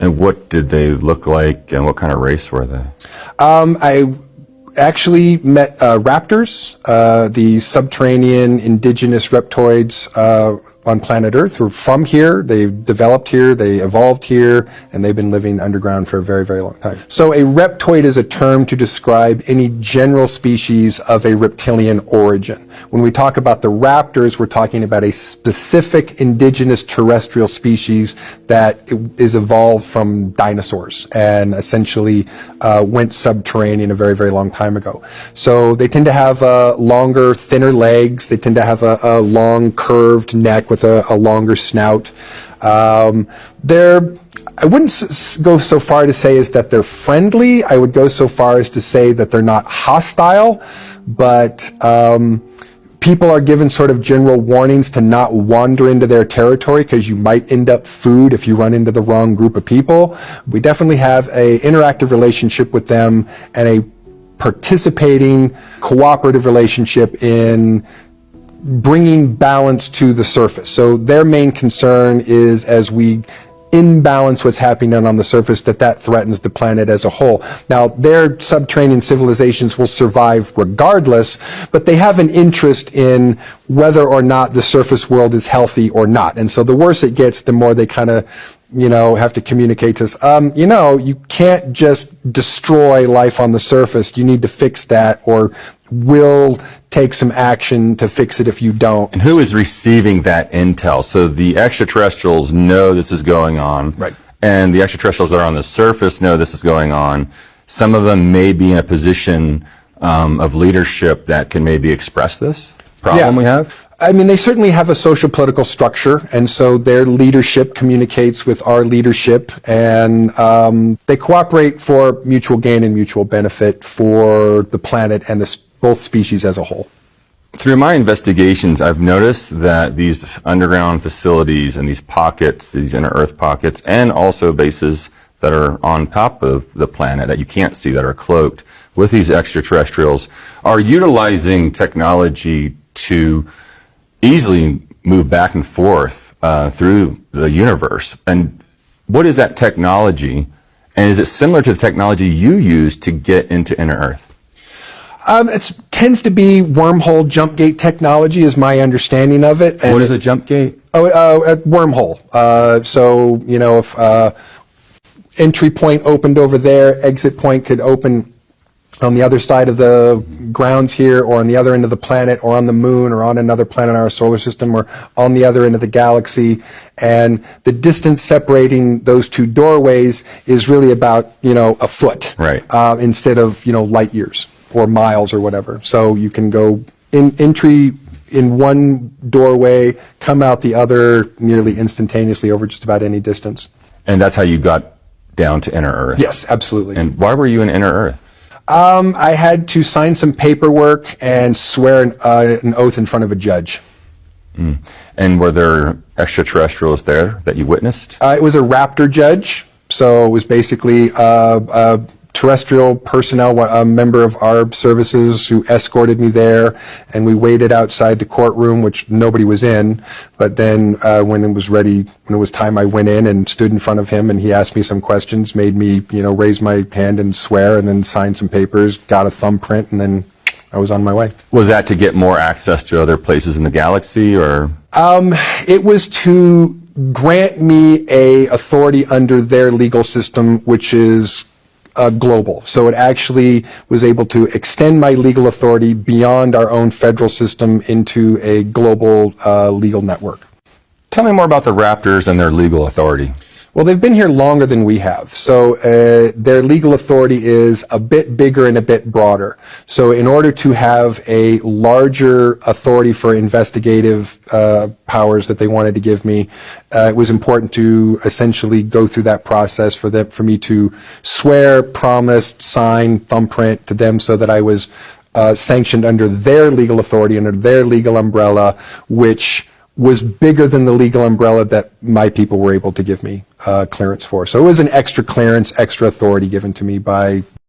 And what did they look like, and what kind of race were they? I actually met raptors, the subterranean indigenous reptoids on planet Earth who are from here. They developed here, they evolved here, and they've been living underground for a very, very long time. So a reptoid is a term to describe any general species of a reptilian origin. When we talk about the raptors, we're talking about a specific indigenous terrestrial species that is evolved from dinosaurs and essentially went subterranean a very, very long time ago. So they tend to have longer, thinner legs. They tend to have a long, curved neck with a longer snout. I wouldn't go so far to say as that they're friendly. I would go so far as to say that they're not hostile, but people are given sort of general warnings to not wander into their territory because you might end up food if you run into the wrong group of people. We definitely have an interactive relationship with them and a participating, cooperative relationship in bringing balance to the surface. So their main concern is as we imbalance what's happening on the surface, that threatens the planet as a whole. Now, their subterranean civilizations will survive regardless, but they have an interest in whether or not the surface world is healthy or not. And so the worse it gets, the more they kind of have to communicate to us, you can't just destroy life on the surface. You need to fix that, or we'll take some action to fix it if you don't. And who is receiving that intel? So the extraterrestrials know this is going on. Right. And the extraterrestrials that are on the surface know this is going on. Some of them may be in a position of leadership that can maybe express this problem we have. I mean, they certainly have a social political structure, and so their leadership communicates with our leadership, and they cooperate for mutual gain and mutual benefit for the planet and both species as a whole. Through my investigations, I've noticed that these underground facilities and these pockets, these inner Earth pockets, and also bases that are on top of the planet that you can't see, that are cloaked with these extraterrestrials, are utilizing technology to easily move back and forth through the universe. And what is that technology? And is it similar to the technology you use to get into inner Earth? It tends to be wormhole jump gate technology is my understanding of it. And what is a jump gate? A wormhole. If entry point opened over there, exit point could open on the other side of the grounds here, or on the other end of the planet, or on the moon, or on another planet in our solar system, or on the other end of the galaxy. And the distance separating those two doorways is really about, a foot. Right. Instead of, light years or miles or whatever. So you can go entry in one doorway, come out the other nearly instantaneously over just about any distance. And that's how you got down to inner Earth? Yes, absolutely. And why were you in inner Earth? I had to sign some paperwork and swear an oath in front of a judge. Mm. And were there extraterrestrials there that you witnessed? It was a raptor judge, so it was basically a terrestrial personnel, a member of our services who escorted me there, and we waited outside the courtroom, which nobody was in. But then when it was time, I went in and stood in front of him, and he asked me some questions, made me, raise my hand and swear, and then sign some papers, got a thumbprint, and then I was on my way. Was that to get more access to other places in the galaxy, or? It was to grant me a authority under their legal system, which is global. So it actually was able to extend my legal authority beyond our own federal system into a global legal network. Tell me more about the raptors and their legal authority. Well, they've been here longer than we have, so their legal authority is a bit bigger and a bit broader. So in order to have a larger authority for investigative powers that they wanted to give me, it was important to essentially go through that process for me to swear, promise, sign, thumbprint to them so that I was sanctioned under their legal authority, under their legal umbrella, which was bigger than the legal umbrella that my people were able to give me clearance for. So it was an extra clearance, extra authority given to me by